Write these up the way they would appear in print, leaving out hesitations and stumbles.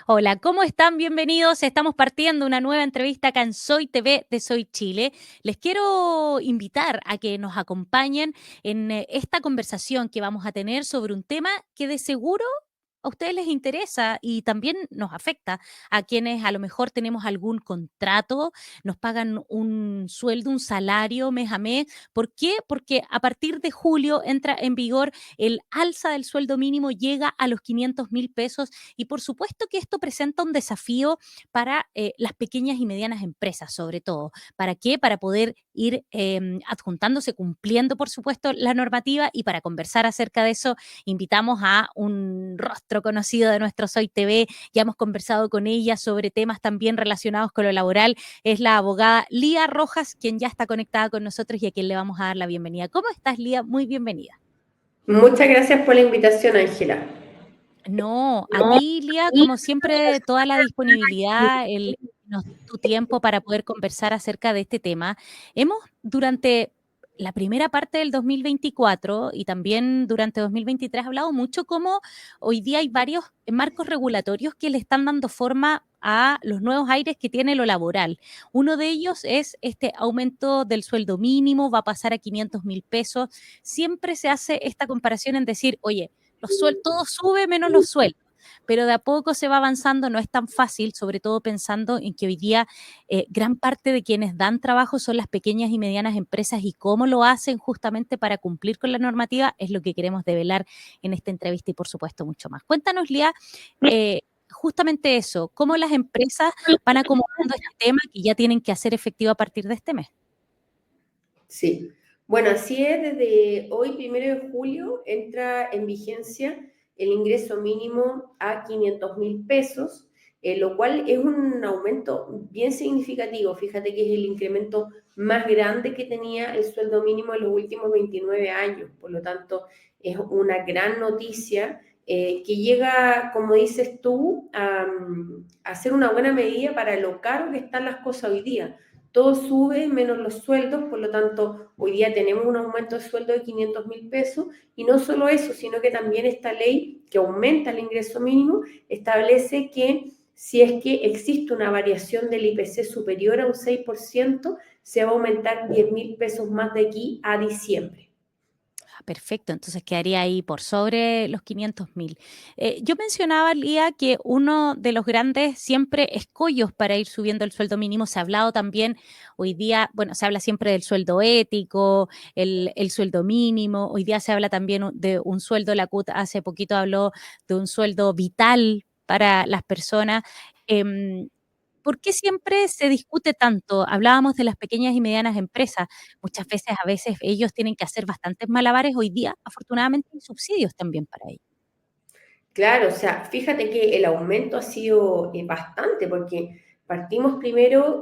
Hola, ¿cómo están? Bienvenidos. Estamos partiendo una nueva entrevista acá en Soy TV de Soy Chile. Les quiero invitar a que nos acompañen en esta conversación que vamos a tener sobre un tema que de seguro a ustedes les interesa y también nos afecta a quienes a lo mejor tenemos algún contrato, nos pagan un sueldo, un salario mes a mes. ¿Por qué? Porque a partir de julio entra en vigor el alza del sueldo mínimo, llega a los 500.000 pesos y por supuesto que esto presenta un desafío para las pequeñas y medianas empresas, sobre todo. ¿Para qué? Para poder ir adjuntándose, cumpliendo, por supuesto, la normativa. Y para conversar acerca de eso, invitamos a un rostro conocido de nuestro Soy TV. Ya hemos conversado con ella sobre temas también relacionados con lo laboral. Es la abogada Lía Rojas, quien ya está conectada con nosotros y a quien le vamos a dar la bienvenida. ¿Cómo estás, Lía? Muy bienvenida. Muchas gracias por la invitación, Ángela. No, a ti, Lía, como siempre, toda la disponibilidad, tu tiempo para poder conversar acerca de este tema. Hemos, durante la primera parte del 2024 y también durante 2023, hablado mucho cómo hoy día hay varios marcos regulatorios que le están dando forma a los nuevos aires que tiene lo laboral. Uno de ellos es este aumento del sueldo mínimo, va a pasar a 500.000 pesos. Siempre se hace esta comparación en decir, oye, todo sube menos los sueldos, pero de a poco se va avanzando, no es tan fácil, sobre todo pensando en que hoy día gran parte de quienes dan trabajo son las pequeñas y medianas empresas y cómo lo hacen justamente para cumplir con la normativa es lo que queremos develar en esta entrevista y por supuesto mucho más. Cuéntanos, Lía, justamente eso, cómo las empresas van acomodando este tema que ya tienen que hacer efectivo a partir de este mes. Sí. Bueno, así es, desde hoy, 1 de julio, entra en vigencia el ingreso mínimo a 500.000 pesos, lo cual es un aumento bien significativo. Fíjate que es el incremento más grande que tenía el sueldo mínimo en los últimos 29 años. Por lo tanto, es una gran noticia que llega, como dices tú, a ser una buena medida para lo caro que están las cosas hoy día. Todo sube menos los sueldos, por lo tanto, hoy día tenemos un aumento de sueldo de 500.000 pesos y no solo eso, sino que también esta ley que aumenta el ingreso mínimo establece que si es que existe una variación del IPC superior a un 6%, se va a aumentar 10.000 pesos más de aquí a diciembre. Perfecto, entonces quedaría ahí por sobre los 500.000. Yo mencionaba, Lía, que uno de los grandes siempre escollos para ir subiendo el sueldo mínimo, se ha hablado también hoy día, bueno, se habla siempre del sueldo ético, el sueldo mínimo, hoy día se habla también de un sueldo, la CUT hace poquito habló de un sueldo vital para las personas. Em, ¿Por qué siempre se discute tanto? Hablábamos de las pequeñas y medianas empresas. Muchas veces, a veces, ellos tienen que hacer bastantes malabares. Hoy día, afortunadamente, hay subsidios también para ello. Claro, o sea, fíjate que el aumento ha sido bastante, porque partimos primero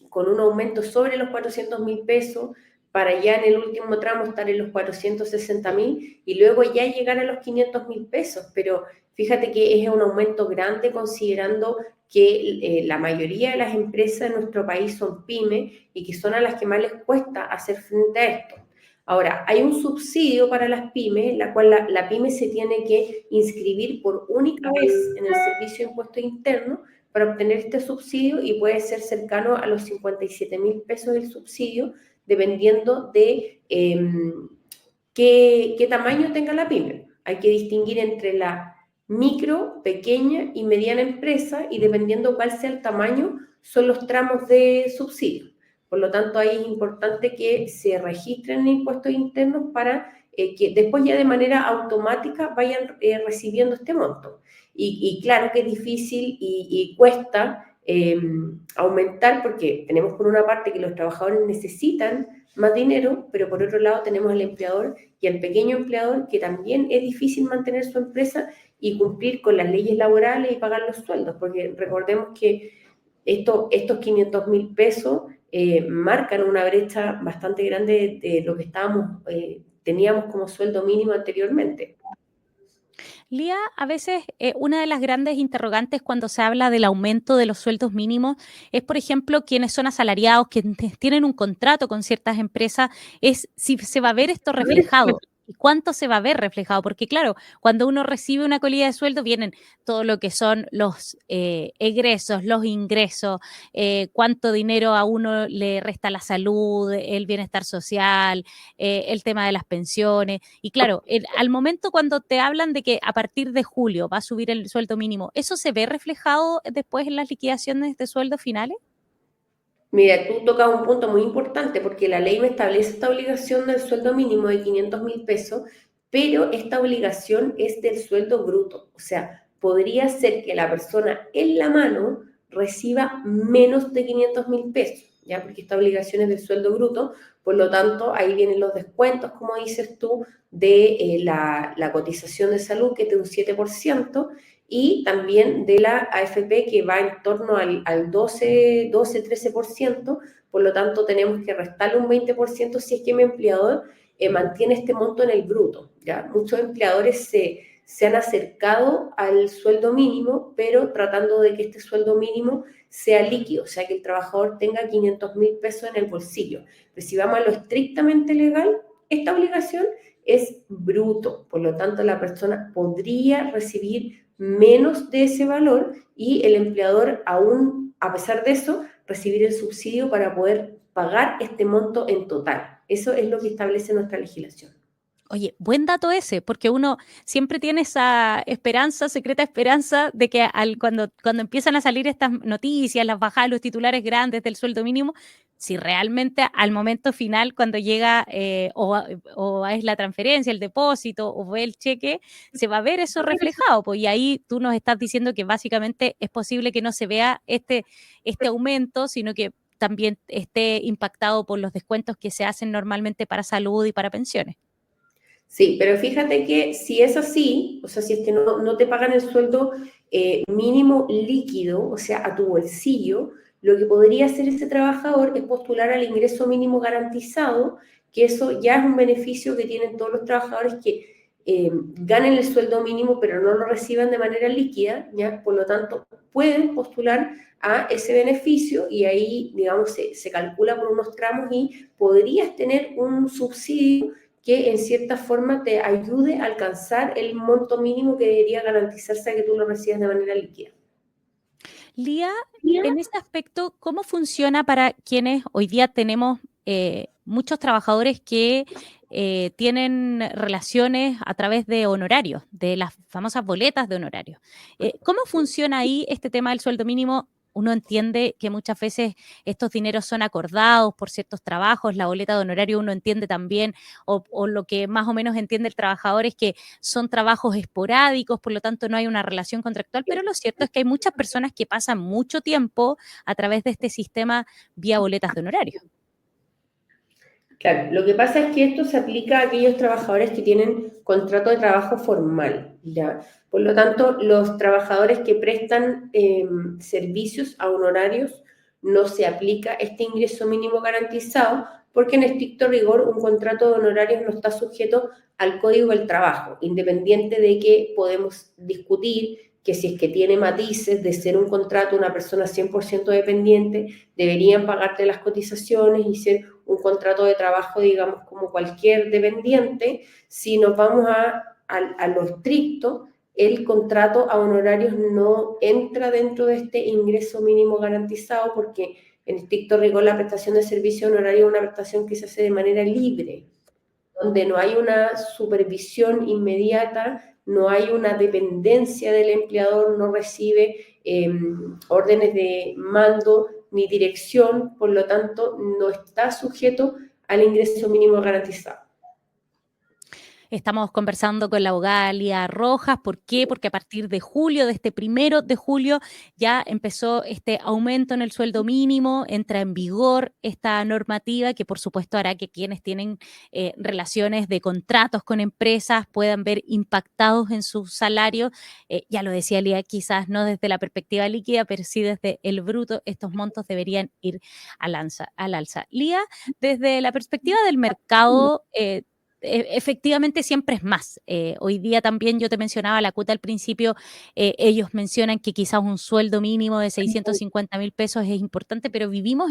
con un aumento sobre los 400.000 pesos, para ya en el último tramo estar en los 460.000 y luego ya llegar a los 500.000 pesos. Pero fíjate que es un aumento grande considerando que la mayoría de las empresas en nuestro país son pymes y que son a las que más les cuesta hacer frente a esto. Ahora, hay un subsidio para las pymes, la cual la pyme se tiene que inscribir por única vez en el Servicio de Impuesto Interno para obtener este subsidio y puede ser cercano a los 57.000 pesos el subsidio, dependiendo de qué tamaño tenga la pyme. Hay que distinguir entre la micro, pequeña y mediana empresa y dependiendo cuál sea el tamaño, son los tramos de subsidio. Por lo tanto, ahí es importante que se registren en impuestos internos para que después ya de manera automática vayan recibiendo este monto. Y claro que es difícil y cuesta aumentar porque tenemos por una parte que los trabajadores necesitan más dinero, pero por otro lado tenemos al empleador y al pequeño empleador que también es difícil mantener su empresa y cumplir con las leyes laborales y pagar los sueldos, porque recordemos que estos 500.000 pesos marcan una brecha bastante grande de lo que teníamos como sueldo mínimo anteriormente. Lía, a veces una de las grandes interrogantes cuando se habla del aumento de los sueldos mínimos es, por ejemplo, quienes son asalariados, quienes tienen un contrato con ciertas empresas, es si se va a ver esto reflejado. ¿Y cuánto se va a ver reflejado? Porque claro, cuando uno recibe una colilla de sueldo vienen todo lo que son los egresos, los ingresos, cuánto dinero a uno le resta la salud, el bienestar social, el tema de las pensiones. Y claro, al momento cuando te hablan de que a partir de julio va a subir el sueldo mínimo, ¿eso se ve reflejado después en las liquidaciones de sueldos finales? Mira, tú tocas un punto muy importante porque la ley me establece esta obligación del sueldo mínimo de 500.000 pesos, pero esta obligación es del sueldo bruto. O sea, podría ser que la persona en la mano reciba menos de 500.000 pesos, ¿ya? Porque esta obligación es del sueldo bruto, por lo tanto, ahí vienen los descuentos, como dices tú, de la cotización de salud, que es de un 7%, y también de la AFP que va en torno al 12-13%, por lo tanto tenemos que restarle un 20% si es que mi empleador mantiene este monto en el bruto. ¿Ya? Muchos empleadores se han acercado al sueldo mínimo, pero tratando de que este sueldo mínimo sea líquido, o sea, que el trabajador tenga 500.000 pesos en el bolsillo. Pero si vamos a lo estrictamente legal, esta obligación es bruto, por lo tanto la persona podría recibir menos de ese valor y el empleador aún, a pesar de eso, recibir el subsidio para poder pagar este monto en total. Eso es lo que establece nuestra legislación. Oye, buen dato ese, porque uno siempre tiene esa esperanza, secreta esperanza, de que cuando empiezan a salir estas noticias, las bajadas, los titulares grandes del sueldo mínimo, si realmente al momento final, cuando llega o es la transferencia, el depósito o el cheque, se va a ver eso reflejado. Pues, y ahí tú nos estás diciendo que básicamente es posible que no se vea este aumento, sino que también esté impactado por los descuentos que se hacen normalmente para salud y para pensiones. Sí, pero fíjate que si es así, o sea, si es que no te pagan el sueldo mínimo líquido, o sea, a tu bolsillo, lo que podría hacer ese trabajador es postular al ingreso mínimo garantizado, que eso ya es un beneficio que tienen todos los trabajadores que ganen el sueldo mínimo, pero no lo reciban de manera líquida, ¿ya? Por lo tanto, pueden postular a ese beneficio y ahí, digamos, se calcula por unos tramos y podrías tener un subsidio que en cierta forma te ayude a alcanzar el monto mínimo que debería garantizarse a que tú lo recibas de manera líquida. Lía, en ese aspecto, ¿cómo funciona para quienes hoy día tenemos muchos trabajadores que tienen relaciones a través de honorarios, de las famosas boletas de honorarios? ¿Cómo funciona ahí este tema del sueldo mínimo? Uno entiende que muchas veces estos dineros son acordados por ciertos trabajos, la boleta de honorario uno entiende también, o lo que más o menos entiende el trabajador es que son trabajos esporádicos, por lo tanto no hay una relación contractual, pero lo cierto es que hay muchas personas que pasan mucho tiempo a través de este sistema vía boletas de honorario. Claro, lo que pasa es que esto se aplica a aquellos trabajadores que tienen contrato de trabajo formal, ¿ya? Por lo tanto, los trabajadores que prestan servicios a honorarios no se aplica este ingreso mínimo garantizado porque en estricto rigor un contrato de honorarios no está sujeto al Código del Trabajo, independiente de que podemos discutir que si es que tiene matices de ser un contrato, una persona 100% dependiente, deberían pagarte las cotizaciones y ser un contrato de trabajo, digamos, como cualquier dependiente. Si nos vamos a lo estricto, el contrato a honorarios no entra dentro de este ingreso mínimo garantizado porque en estricto rigor la prestación de servicio honorario es una prestación que se hace de manera libre, donde no hay una supervisión inmediata, no hay una dependencia del empleador, no recibe órdenes de mando ni dirección, por lo tanto, no está sujeto al ingreso mínimo garantizado. Estamos conversando con la abogada Lía Rojas. ¿Por qué? Porque a partir de julio, de este 1 de julio, ya empezó este aumento en el sueldo mínimo, entra en vigor esta normativa que por supuesto hará que quienes tienen relaciones de contratos con empresas puedan ver impactados en su salario. Ya lo decía Lía, quizás no desde la perspectiva líquida, pero sí desde el bruto, estos montos deberían ir al alza. Lía, desde la perspectiva del mercado, efectivamente siempre es más. Hoy día también yo te mencionaba la cuota al principio, ellos mencionan que quizás un sueldo mínimo de 650.000 pesos es importante, pero vivimos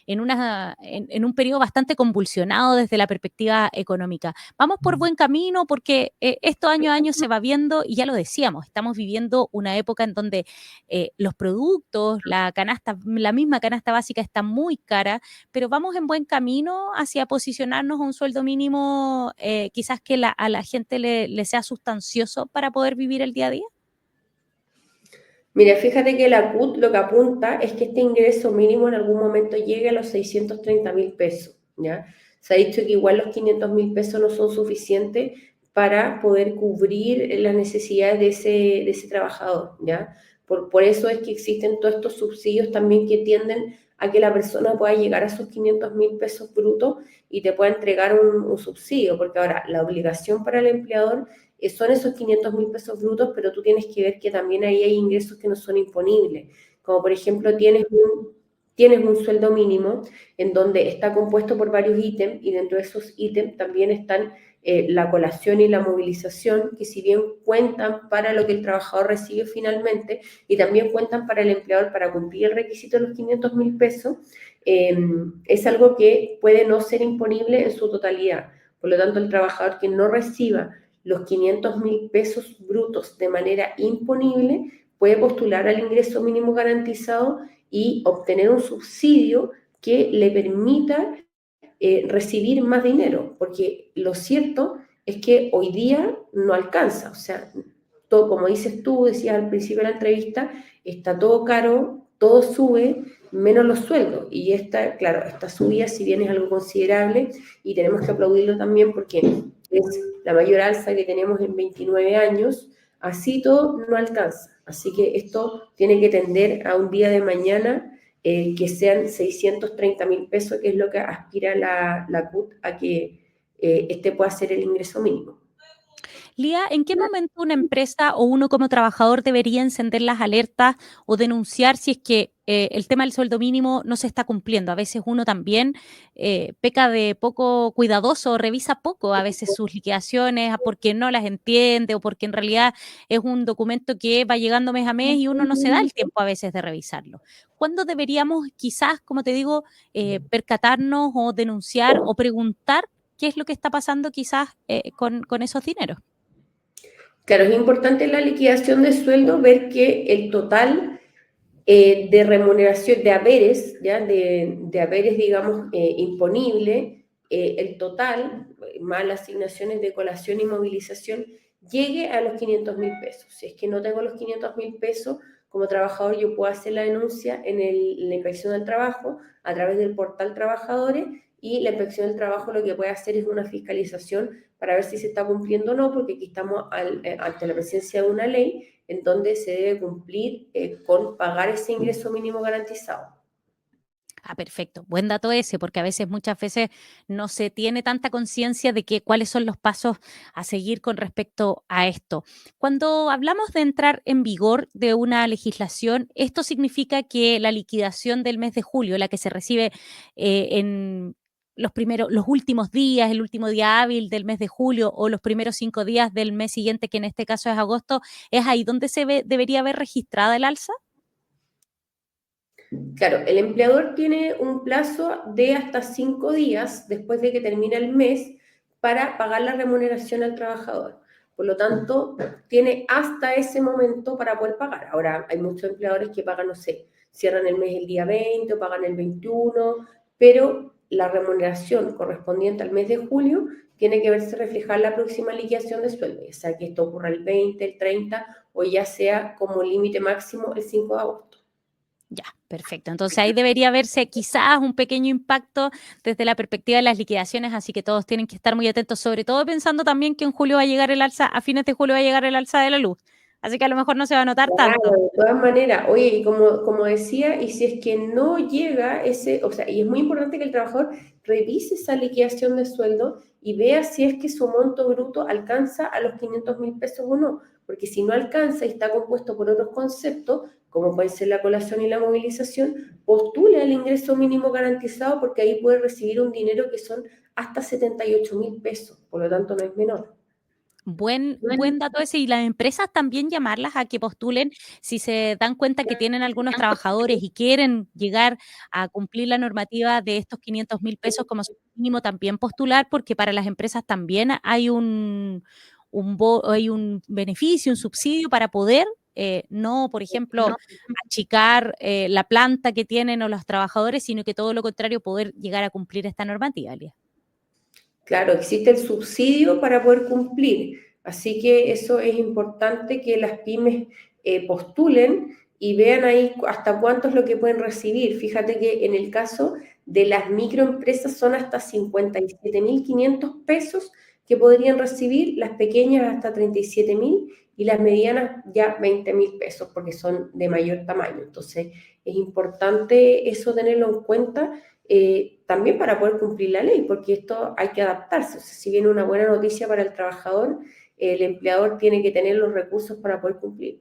en un periodo bastante convulsionado desde la perspectiva económica. Vamos por buen camino porque esto año a año se va viendo y ya lo decíamos, estamos viviendo una época en donde los productos, la misma canasta básica está muy cara, pero vamos en buen camino hacia posicionarnos a un sueldo mínimo, quizás que a la gente le sea sustancioso para poder vivir el día a día. Mira, fíjate que la CUT lo que apunta es que este ingreso mínimo en algún momento llegue a los 630.000 pesos, ¿ya? Se ha dicho que igual los 500.000 pesos no son suficientes para poder cubrir las necesidades de ese trabajador, ¿ya? Por eso es que existen todos estos subsidios también que tienden a que la persona pueda llegar a sus 500.000 pesos brutos y te pueda entregar un subsidio, porque ahora la obligación para el empleador son esos 500.000 pesos brutos, pero tú tienes que ver que también ahí hay ingresos que no son imponibles, como por ejemplo tienes un sueldo mínimo en donde está compuesto por varios ítems y dentro de esos ítems también están la colación y la movilización, que si bien cuentan para lo que el trabajador recibe finalmente y también cuentan para el empleador para cumplir el requisito de los 500.000 pesos, es algo que puede no ser imponible en su totalidad. Por lo tanto, el trabajador que no reciba los 500.000 pesos brutos de manera imponible puede postular al ingreso mínimo garantizado y obtener un subsidio que le permita recibir más dinero, porque lo cierto es que hoy día no alcanza, o sea, todo, como dices tú, decías al principio de la entrevista, está todo caro, todo sube, menos los sueldos, y esta, claro, esta subida si bien es algo considerable, y tenemos que aplaudirlo también porque es la mayor alza que tenemos en 29 años, así todo no alcanza, así que esto tiene que tender a un día de mañana que sean 630.000 pesos, que es lo que aspira la CUT a que este pueda ser el ingreso mínimo. Lía, ¿en qué momento una empresa o uno como trabajador debería encender las alertas o denunciar si es que el tema del sueldo mínimo no se está cumpliendo? A veces uno también peca de poco cuidadoso, revisa poco a veces sus liquidaciones porque no las entiende o porque en realidad es un documento que va llegando mes a mes y uno no se da el tiempo a veces de revisarlo. ¿Cuándo deberíamos quizás, como te digo, percatarnos o denunciar o preguntar qué es lo que está pasando quizás con esos dineros? Claro, es importante en la liquidación de sueldo ver que el total de remuneración, de haberes, ¿ya? De haberes, digamos, imponible, el total, más las asignaciones de colación y movilización, llegue a los 500.000 pesos. Si es que no tengo los 500.000 pesos, como trabajador yo puedo hacer la denuncia en la inspección del trabajo a través del portal Trabajadores y la inspección del trabajo lo que puede hacer es una fiscalización para ver si se está cumpliendo o no, porque aquí estamos ante la presencia de una ley en donde se debe cumplir con pagar ese ingreso mínimo garantizado. Ah, perfecto. Buen dato ese, porque a veces, muchas veces, no se tiene tanta conciencia de cuáles son los pasos a seguir con respecto a esto. Cuando hablamos de entrar en vigor de una legislación, esto significa que la liquidación del mes de julio, la que se recibe en los últimos días, el último día hábil del mes de julio o los primeros 5 días del mes siguiente, que en este caso es agosto, ¿es ahí donde debería haber registrada el alza? Claro, el empleador tiene un plazo de hasta 5 días después de que termina el mes para pagar la remuneración al trabajador. Por lo tanto, tiene hasta ese momento para poder pagar. Ahora, hay muchos empleadores que pagan, no sé, cierran el mes el día 20 o pagan el 21, pero la remuneración correspondiente al mes de julio tiene que verse reflejada en la próxima liquidación de sueldo, ya sea que esto ocurra el 20, el 30 o ya sea como límite máximo el 5 de agosto. Ya, perfecto. Entonces ahí debería verse quizás un pequeño impacto desde la perspectiva de las liquidaciones, así que todos tienen que estar muy atentos, sobre todo pensando también que en julio va a llegar el alza, a fines de julio va a llegar el alza de la luz. Así que a lo mejor no se va a notar tanto. Claro, de todas maneras, oye, y como decía, y si es que no llega ese, o sea, y es muy importante que el trabajador revise esa liquidación de sueldo y vea si es que su monto bruto alcanza a los 500.000 pesos o no, porque si no alcanza y está compuesto por otros conceptos, como pueden ser la colación y la movilización, postule al ingreso mínimo garantizado porque ahí puede recibir un dinero que son hasta 78.000 pesos, por lo tanto no es menor. Buen dato ese, y las empresas también llamarlas a que postulen si se dan cuenta que tienen algunos trabajadores y quieren llegar a cumplir la normativa de estos 500.000 pesos como sueldo mínimo, también postular, porque para las empresas también hay hay un beneficio, un subsidio para poder, no, por ejemplo, achicar la planta que tienen o los trabajadores, sino que todo lo contrario, poder llegar a cumplir esta normativa, Lía. Claro, existe el subsidio para poder cumplir, así que eso es importante que las pymes postulen y vean ahí hasta cuánto es lo que pueden recibir. Fíjate que en el caso de las microempresas son hasta 57.500 pesos que podrían recibir, las pequeñas hasta 37.000 y las medianas ya 20.000 pesos porque son de mayor tamaño. Entonces es importante eso tenerlo en cuenta, también para poder cumplir la ley, porque esto hay que adaptarse. O sea, si viene una buena noticia para el trabajador, el empleador tiene que tener los recursos para poder cumplir.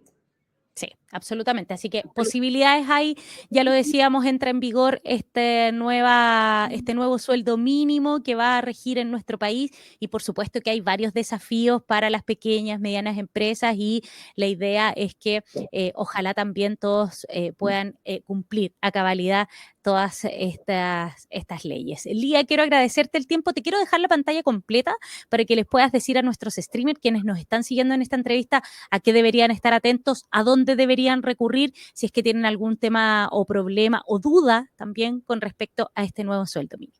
Sí, absolutamente. Así que posibilidades hay, ya lo decíamos, entra en vigor este nuevo sueldo mínimo que va a regir en nuestro país, y por supuesto que hay varios desafíos para las pequeñas, medianas empresas, y la idea es que ojalá también todos puedan cumplir a cabalidad todas estas leyes. Lía, quiero agradecerte el tiempo, te quiero dejar la pantalla completa para que les puedas decir a nuestros streamers, quienes nos están siguiendo en esta entrevista, a qué deberían estar atentos, a dónde deberían recurrir, si es que tienen algún tema o problema o duda también con respecto a este nuevo sueldo mínimo.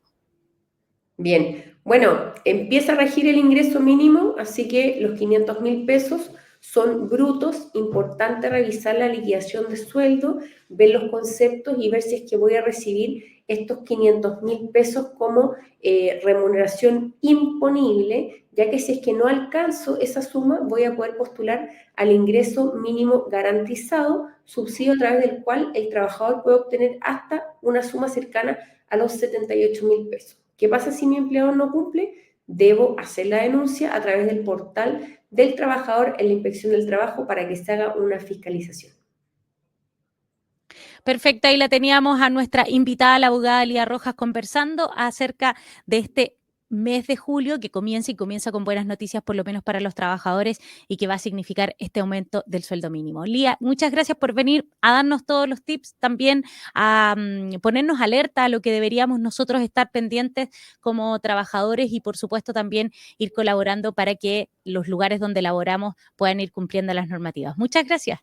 Bien, bueno, empieza a regir el ingreso mínimo, así que los 500.000 pesos son brutos. Importante revisar la liquidación de sueldo, ver los conceptos y ver si es que voy a recibir estos 500.000 pesos como remuneración imponible, ya que si es que no alcanzo esa suma, voy a poder postular al ingreso mínimo garantizado, subsidio a través del cual el trabajador puede obtener hasta una suma cercana a los 78.000 pesos. ¿Qué pasa si mi empleador no cumple? Debo hacer la denuncia a través del portal del trabajador en la inspección del trabajo para que se haga una fiscalización. Perfecto, ahí la teníamos a nuestra invitada, la abogada Lía Rojas, conversando acerca de este mes de julio que comienza con buenas noticias, por lo menos para los trabajadores, y que va a significar este aumento del sueldo mínimo. Lía, muchas gracias por venir a darnos todos los tips, también a ponernos alerta a lo que deberíamos nosotros estar pendientes como trabajadores, y por supuesto también ir colaborando para que los lugares donde laboramos puedan ir cumpliendo las normativas. Muchas gracias.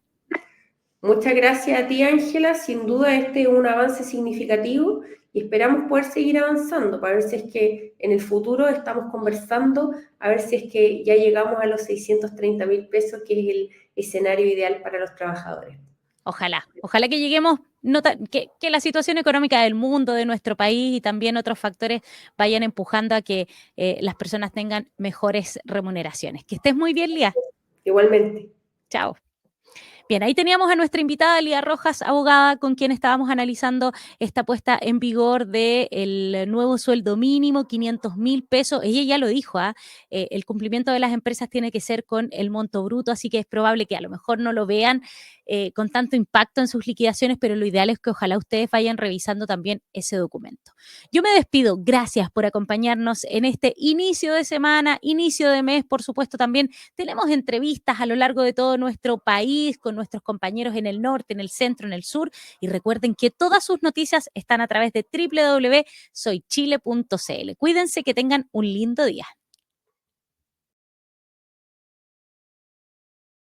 Muchas gracias a ti, Ángela. Sin duda este es un avance significativo y esperamos poder seguir avanzando para ver si es que en el futuro estamos conversando, a ver si es que ya llegamos a los 630.000 pesos, que es el escenario ideal para los trabajadores. Ojalá que lleguemos, que la situación económica del mundo, de nuestro país y también otros factores vayan empujando a que las personas tengan mejores remuneraciones. Que estés muy bien, Lía. Igualmente. Chao. Bien, ahí teníamos a nuestra invitada Lía Rojas, abogada, con quien estábamos analizando esta puesta en vigor del nuevo sueldo mínimo, 500.000 pesos. Ella ya lo dijo, el cumplimiento de las empresas tiene que ser con el monto bruto, así que es probable que a lo mejor no lo vean con tanto impacto en sus liquidaciones, pero lo ideal es que ojalá ustedes vayan revisando también ese documento. Yo me despido, gracias por acompañarnos en este inicio de semana, inicio de mes, por supuesto también tenemos entrevistas a lo largo de todo nuestro país con nuestros compañeros en el norte, en el centro, en el sur, y recuerden que todas sus noticias están a través de www.soychile.cl. Cuídense, que tengan un lindo día.